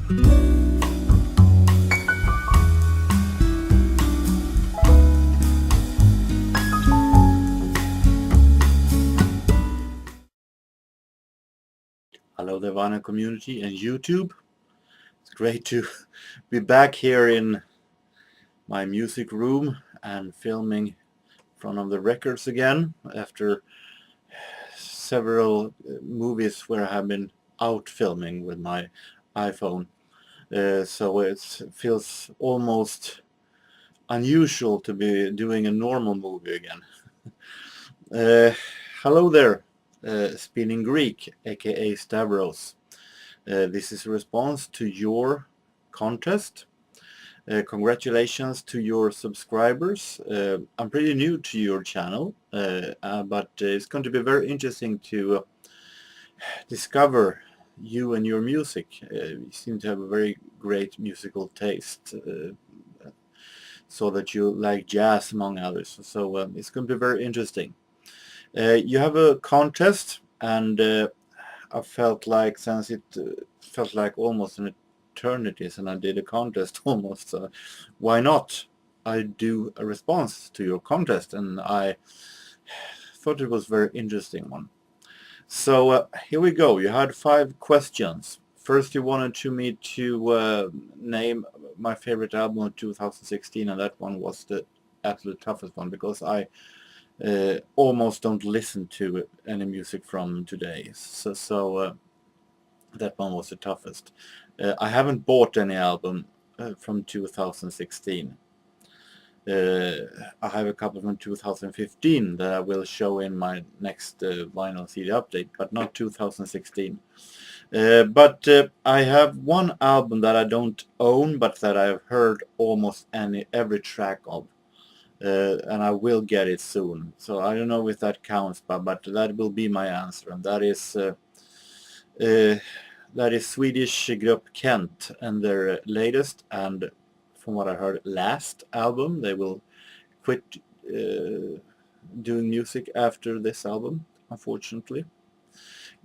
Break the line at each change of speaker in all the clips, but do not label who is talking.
Hello the vinyl community and YouTube. It's great to be back here in my music room and filming in front of the records again after several movies where I have been out filming with my iPhone. So it feels almost unusual to be doing a normal movie again. Hello there, Spinnin Greek, aka Stavros. This is a response to your contest. Congratulations to your subscribers. I'm pretty new to your channel, but it's going to be very interesting to discover you and your music. You seem to have a very great musical taste, so that you like jazz among others. So it's going to be very interesting. You have a contest, and I felt like, since it felt like almost an eternity since I did a contest almost, why not I do a response to your contest, and I thought it was a very interesting one. So here we go. You had 5 questions. First you wanted me to name my favorite album of 2016, and that one was the absolute toughest one, because I almost don't listen to any music from today, so that one was the toughest. I haven't bought any album from 2016. I have a couple from 2015 that I will show in my next vinyl CD update, but not 2016. But I have one album that I don't own, but that I've heard almost every track of. And I will get it soon. So I don't know if that counts, but that will be my answer, and that is Swedish group Kent and their latest, and from what I heard, last album. They will quit doing music after this album, unfortunately.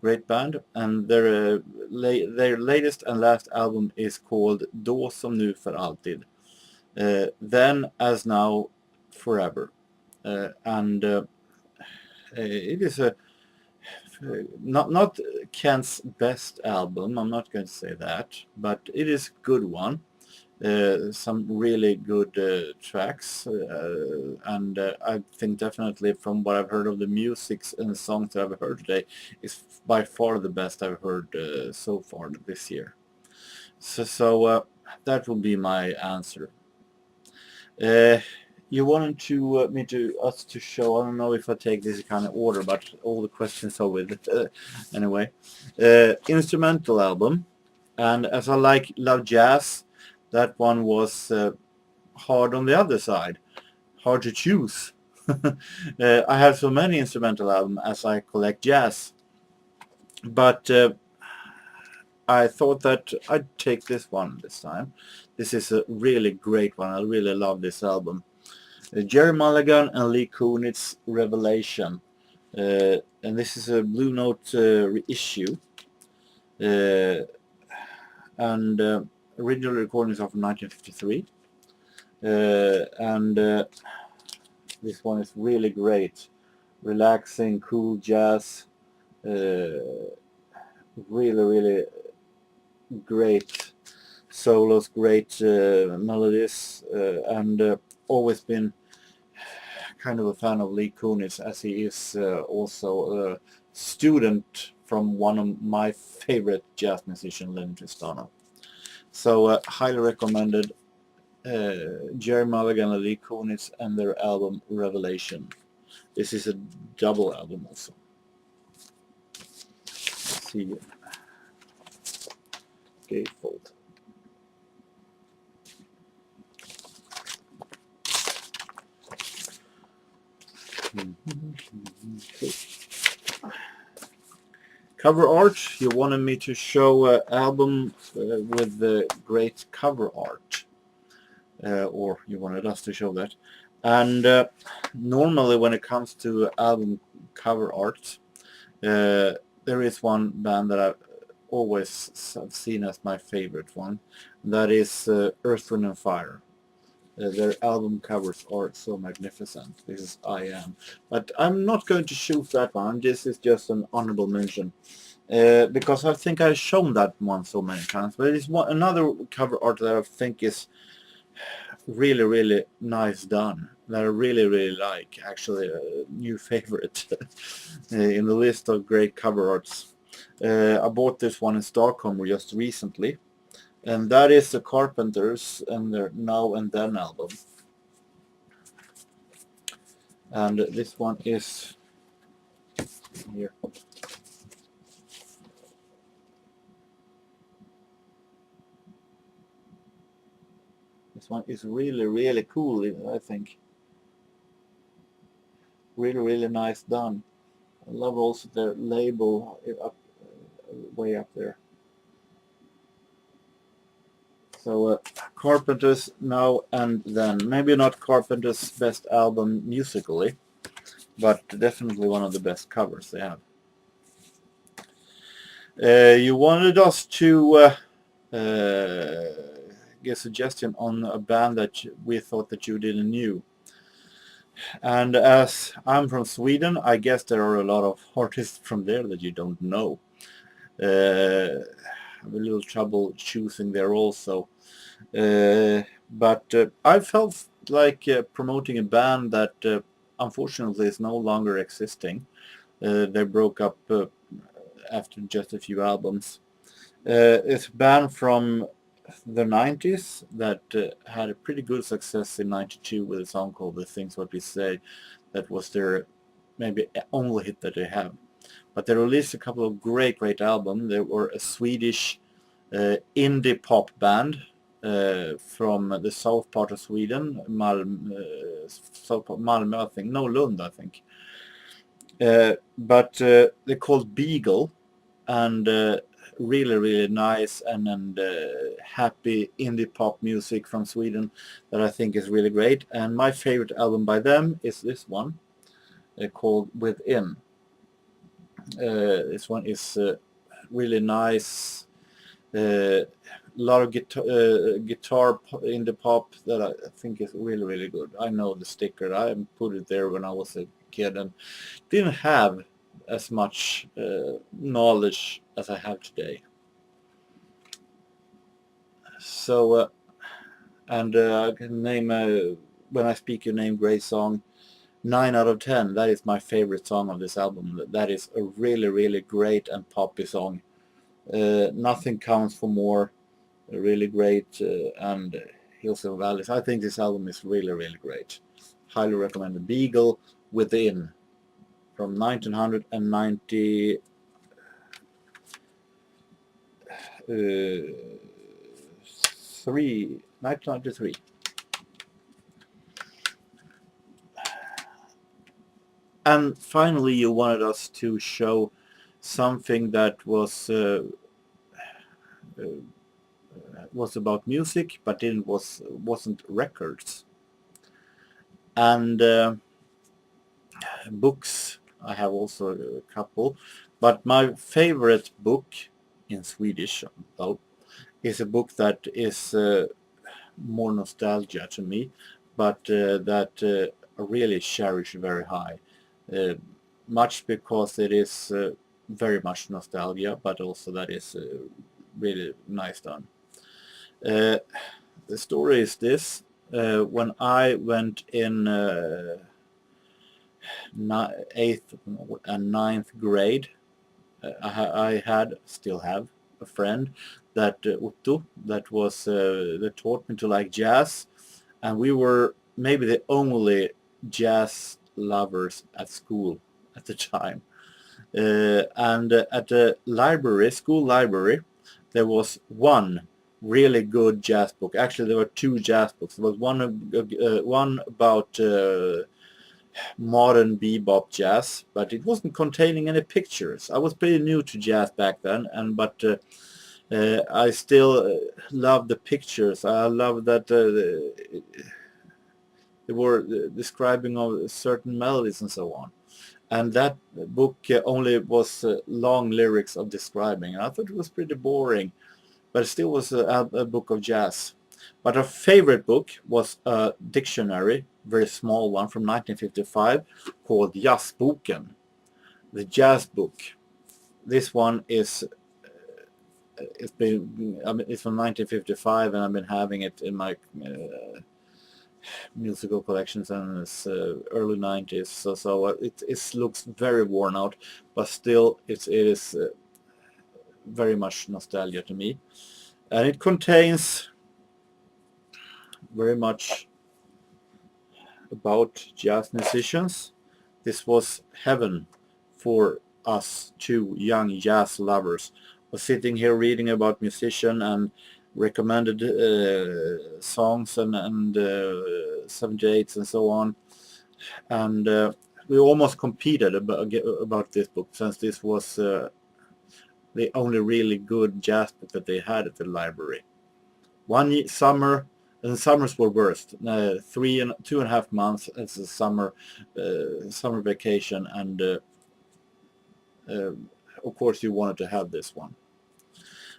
Great band, and their latest and last album is called Då som nu för alltid. Then as now forever, and it is a not Kent's best album, I'm not going to say that, but it is a good one. Some really good tracks, and I think definitely from what I've heard of the music and the songs that I've heard today, is by far the best I've heard so far this year. So that will be my answer. You wanted us to show, I don't know if I take this kind of order, but all the questions are with anyway. Instrumental album, and as I love jazz, that one was hard on the other side, hard to choose. I have so many instrumental albums as I collect jazz, but I thought that I'd take this one this time. This is a really great one. I really love this album. Gerry Mulligan and Lee Konitz, Revelation, and this is a Blue Note reissue, and original recordings are from 1953, and this one is really great, relaxing, cool jazz, really great solos, great melodies, and always been kind of a fan of Lee Konitz, as he is also a student from one of my favorite jazz musicians, Leonard Tristano. So highly recommended, Gerry Mulligan and Lee Konitz and their album Revelation. This is a double album also. Let's see. Gatefold. Okay. Cover art. You wanted me to show an album with the great cover art, or you wanted us to show that. And normally when it comes to album cover art, there is one band that I always seen as my favorite one. That is Earth, Wind and Fire. Their album covers are so magnificent. This is I Am. But I'm not going to choose that one. This is just an honorable mention. Because I think I've shown that one so many times. But it's another cover art that I think is really, really nice done. That I really, really like. Actually, a new favorite in the list of great cover arts. I bought this one in Stockholm just recently. And that is the Carpenters and their Now and Then album. And this one is here. This one is really, really cool, I think. Really, really nice done. I love also the label up, way up there. So Carpenters Now and Then. Maybe not Carpenters' best album musically, but definitely one of the best covers they have. You wanted us to get a suggestion on a band that we thought that you didn't knew. And as I'm from Sweden, I guess there are a lot of artists from there that you don't know. I have a little trouble choosing there also. But I felt like promoting a band that unfortunately is no longer existing. They broke up after just a few albums. It's a band from the 90s that had a pretty good success in 92 with a song called The Things What We Say. That was their maybe only hit that they have. But they released a couple of great albums. They were a Swedish indie pop band from the south part of Sweden, Malmö, I think, no, Lund, I think. But they're called Beagle, and really nice and happy indie pop music from Sweden that I think is really great. And my favorite album by them is this one called Within. This one is really nice. A lot of guitar in the pop that I think is really good. I know the sticker. I put it there when I was a kid and didn't have as much knowledge as I have today. So I can name When I Speak Your Name, great song. 9 out of 10. That is my favorite song of this album. That is a really great and poppy song. Nothing Counts for More, really great, and Hills and Valleys. I think this album is really great. Highly recommended. Beagle Within from 1993. And finally, you wanted us to show something that was about music, but wasn't records. And books, I have also a couple, but my favorite book in Swedish, though, is a book that is more nostalgia to me, but that I really cherish very high. Much because it is very much nostalgia, but also that is really nice done. The story is this. When I went in 8th and 9th grade, still have a friend that Otto, that taught me to like jazz, and we were maybe the only jazz lovers at school at the time. And at the school library, there was one really good jazz book. Actually, there were two jazz books. There was one about modern bebop jazz, but it wasn't containing any pictures. I was pretty new to jazz back then, but I still love the pictures. I love that they were describing of certain melodies and so on. and that book only was long lyrics of describing. I thought it was pretty boring, but it still was a book of jazz. But our favorite book was a dictionary, very small one from 1955, called Jazzboken, the jazz book. This one is it's from 1955, and I've been having it in my musical collections since early 90s. So it looks very worn out, but still it is very much nostalgia to me, and it contains very much about jazz musicians. This was heaven for us two young jazz lovers. Was sitting here reading about musician and recommended songs and 78s and so on, and we almost competed about this book, since this was the only really good jazz book that they had at the library. One summer, and the summers were worst. 2.5 months as a summer vacation, and of course you wanted to have this one.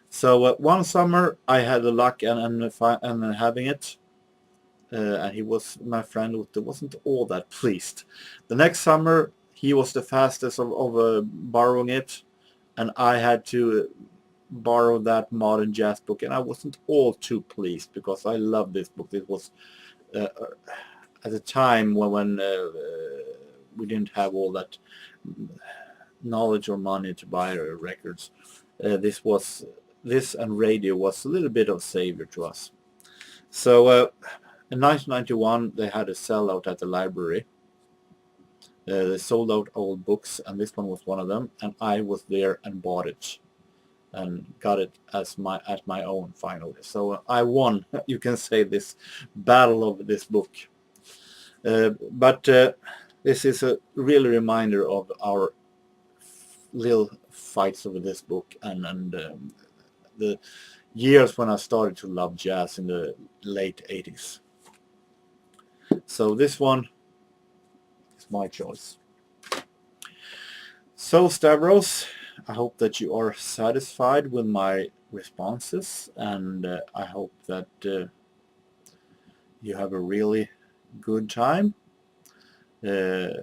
So one summer I had the luck and having it, and he was my friend who wasn't all that pleased. The next summer he was the fastest of borrowing it, and I had to borrow that modern jazz book, and I wasn't all too pleased because I love this book. It was at a time when we didn't have all that knowledge or money to buy records. This and radio was a little bit of savior to us. So in 1991 they had a sellout at the library. They sold out old books, and this one was one of them, and I was there and bought it and got it as my own finally. So I won, you can say, this battle of this book. But this is a real reminder of our little fights over this book, and the years when I started to love jazz in the late 80s. So this one is my choice. So Stavros, I hope that you are satisfied with my responses, and I hope that you have a really good time. I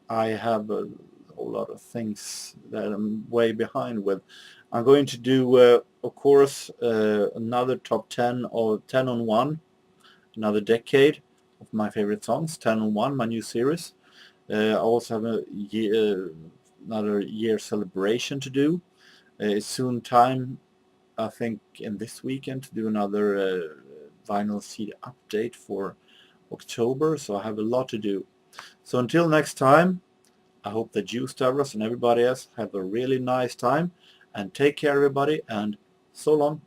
have a whole lot of things that I'm way behind with. I'm going to do, of course, another top 10 or 10 on 1, another decade of my favorite songs, 10 on 1, my new series. I also have another year celebration to do. It's soon time, I think, in this weekend to do another vinyl CD update for October, so I have a lot to do. So until next time, I hope that you, Stavros, and everybody else have a really nice time, and take care everybody, and so long.